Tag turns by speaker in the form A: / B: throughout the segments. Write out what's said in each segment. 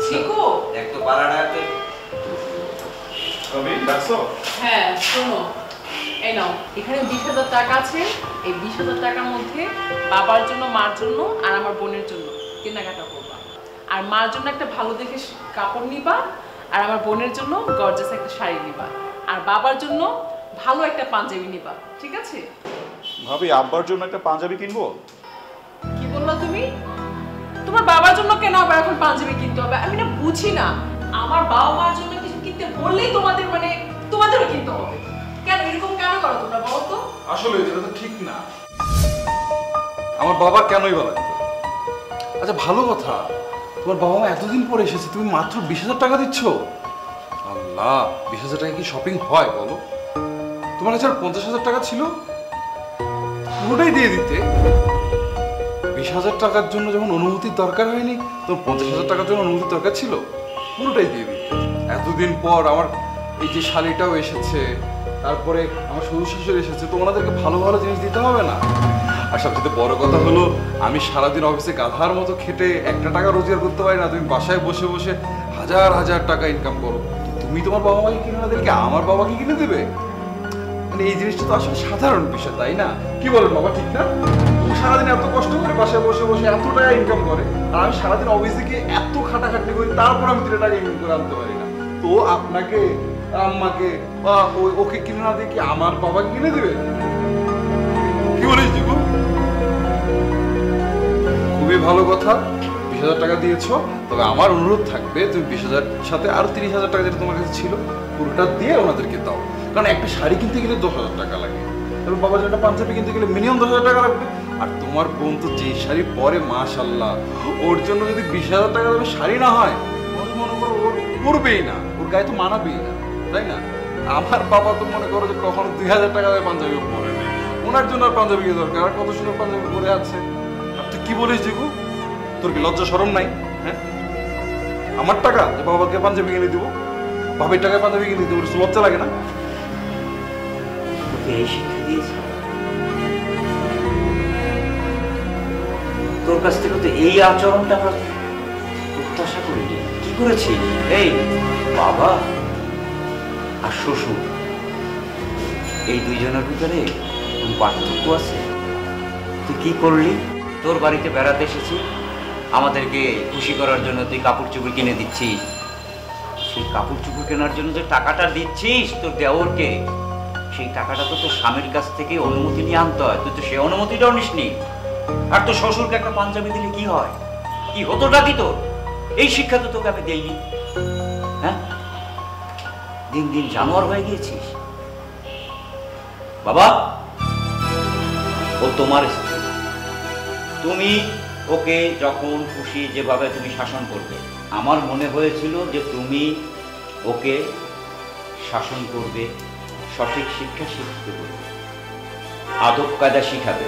A: চিকু
B: দেখ তো পাড়াটাতে
C: তুমি দেখছো?
A: হ্যাঁ শোনো, এই নাও এখানে 20,000 টাকা আছে। এই 20,000 টাকার মধ্যে বাবার জন্য, মার জন্য আর আমার বোনের জন্য কেনাকাটা করবা। আর মার জন্য একটা ভালো দেখে কাপড় নিবা, আর আমার বোনের জন্য গর্জাস একটা শাড়ি নিবা, আর বাবার জন্য ভালো একটা পাঞ্জাবি নিবা, ঠিক আছে?
C: ভাবি আব্বার জন্য একটা পাঞ্জাবি কিনবো।
A: কি বললা তুমি? তোমার বাবার জন্য কেন আবার এখন পাঞ্জাবি কিনতে হবে? আমি না বুঝি না। আমার বাবা মার জন্য কিছু কিনতে বললেই তোমাদেরও কিনতে হবে। কেন এরকম কেন করো তোমরা, বলো তো?
C: আসলে এটা তো ঠিক না। আমার বাবা কেনই বলে? আচ্ছা ভালো কথা, তোমার বাবা মা এতদিন পরে এসেছে, তুমি মাত্র 20,000 টাকা দিচ্ছ। আল্লাহ, 20,000 টাকা কি শপিং হয় বলো? তোমার কাছে আর 50,000 টাকা ছিল, পুরোটাই দিয়ে দিতে। 20,000 টাকার জন্য যখন অনুমতির দরকার হয়নি, তখন 50,000 টাকার জন্য অনুমতির দরকার ছিল, পুরোটাই দিয়ে দিতে। এতদিন পর আমার এই যে শালিটাও এসেছে, তারপরে আমার শ্বশুর শাশুড়ি এসেছে, তো ওনাদেরকে ভালো ভালো জিনিস দিতে হবে না? আর সবচেয়ে বড় কথা হলো, আমি সারাদিন অফিসে গাধার মতো খেটে একটা টাকা রোজগার করতে পারি না, তুমি বাসায় বসে বসে হাজার হাজার টাকা ইনকাম করো। তুমি তোমার বাবা মাকে কিনে না দিলে আমার বাবাকে কিনে দেবে? মানে এই জিনিসটা তো আসলে সাধারণ বিষয়, তাই না? কি বলেন বাবা, ঠিক না? তুমি সারাদিন এত কষ্ট করে বাসায় বসে বসে এত টাকা ইনকাম করে, আর আমি সারাদিন অফিসে গিয়ে এত খাটাখাটনি করি, তারপর আমি 3 টাকা ইনকাম করে আনতে পারি না। তো আপনাকে, আম্মাকে বা ওকে কিনে না দিয়ে কি আমার বাবাকে কিনে দেবে? কি বলিস জিগু? খুবই ভালো কথা, 20,000 টাকা দিয়েছো। তবে আমার অনুরোধ থাকবে, তুমি 20,000 সাথে আরো 30,000 টাকা যেটা তোমার কাছে ছিল, পুরোটা দিয়ে ওনাদেরকে দাও। কারণ একটা শাড়ি কিনতে গেলে 10,000 টাকা লাগে, তারপর বাবার জন্য পাঞ্জাবি কিনতে গেলে মিনিমাম 10,000 টাকা লাগবে। আর তোমার বোন তো যে শাড়ি পরে, মাশাআল্লাহ, ওর জন্য যদি 20,000 টাকা দামে শাড়ি না হয়, মনে করো ওর পরবেই না, ওর গায়ে তো মানাবেই না, তাই না? আমার বাবা তো মনে করো যে কখনো 2,000 টাকা দিয়ে পাঞ্জাবি পরে নেই, ওনার জন্য আর পাঞ্জাবি কি দরকার? আর কত সুন্দর পাঞ্জাবি পরে আছে। আর তুই কি বলিস জিগু? তোর কি লজ্জা শরম নাই? হ্যাঁ, আমার টাকা যে বাবাকে পাঞ্জাবি কিনে দিব, বাবার টাকায় পাঞ্জাবি কিনে দিব, লজ্জা লাগে না?
B: তোকে এই শিক্ষা দিয়েছে? তোর কাছ থেকে তো এই আচরণটা আমরা প্রত্যাশা করিনি। কি করেছি? এই বাবা আর শ্বশুর, এই দুইজনের ভিতরে কোন পার্থক্য আছে? তুই কি করলি? তোর বাড়িতে বেড়াতে এসেছি, আমাদেরকে খুশি করার জন্য তুই কাপড় চোপড় কিনে দিচ্ছিস। সেই কাপড় চোপড় কেনার জন্য যে টাকাটা দিচ্ছিস তোর দেওরকে, সেই টাকাটা তো তোর স্বামীর কাছ থেকে অনুমতি নিয়ে আনতে হয়। তুই তো সেই অনুমতিটাও নিসনি। আর তোর শ্বশুরকে একটা পাঞ্জাবি দিলে কি হয়? কি হতোটা কি তোর? এই শিক্ষা তো তোকে আমি দেইনি। হ্যাঁ, দিন দিন জানোয়ার হয়ে গিয়েছিস। বাবা, ও তোমার স্ত্রী, তুমি ওকে যখন খুশি যেভাবে তুমি শাসন করবে, আমার মনে হয়েছিল যে তুমি ওকে শাসন করবে, সঠিক শিক্ষা শিখতে করবে, আদব কায়দা শিখাবে।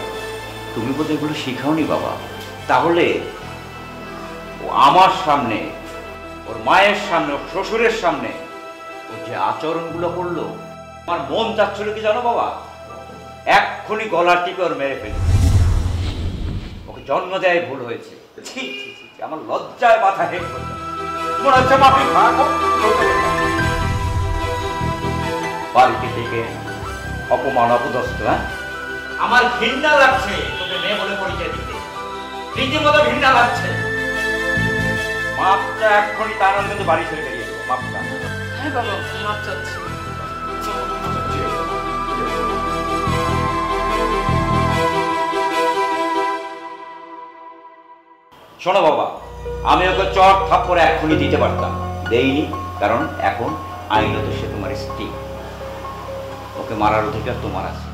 B: তুমি বোধহয় এগুলো শিখাওনি বাবা। তাহলে ও আমার সামনে, ওর মায়ের সামনে, ওর শ্বশুরের সামনে ও যে আচরণগুলো করলো, আমার মন চাচ্ছিল কি জানো বাবা, এক্ষুনি গলার টিপে ওর মেরে ফেলি। ওকে জন্ম দেয় ভুল হয়েছে। আমার লজ্জায় মাথা হেট করছে। মনে হচ্ছে মাফি বাড়িতে থেকে অপমান অপদস্থ। হ্যাঁ, আমার ঘৃণা লাগছে তোকে মেয়ে বলে পরিচয় দিতে, রীতিমতো ঘৃণা লাগছে। মাপটা এক্ষুনি, তার মানে কিন্তু বাড়ি ছেড়ে বেরিয়ে দেবো। মাপটা।
A: হ্যাঁ বাবা, মাপ চাচ্ছি।
B: শোনো বাবা, আমি ওকে চট থাপ্পড়ে এক্ষুনি দিতে পারতাম, দেইনি, কারণ এখন আইনত সে তোমার স্ত্রী। ওকে মারার অধিকার তোমার আছে।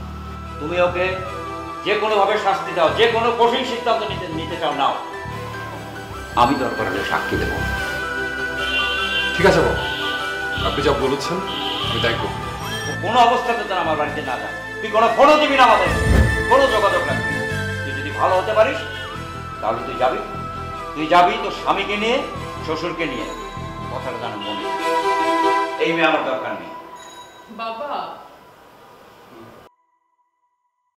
B: তুমি ওকে যে কোনোভাবে শাস্তি দাও, যে কোনো কঠিন সিদ্ধান্ত নিতে চাও নাও, আমি দরকার হলে সাক্ষী দেব।
C: ঠিক আছে বাবা, আপনি যা বলেছেন আমি তাই করব।
B: কোনো অবস্থাতে যেন আমার বাড়িতে না যায়। তুই কোনো ফোনও দিবি না, আমাদের কোনো যোগাযোগ রাখবি। তুই যদি ভালো হতে পারিস তাহলে তুই যাবি, তোর স্বামীকে নিয়ে, শ্বশুরকে নিয়ে। কথাটা জানো মনে, এই মেয়ে আমার দরকার নেই।
A: বাবা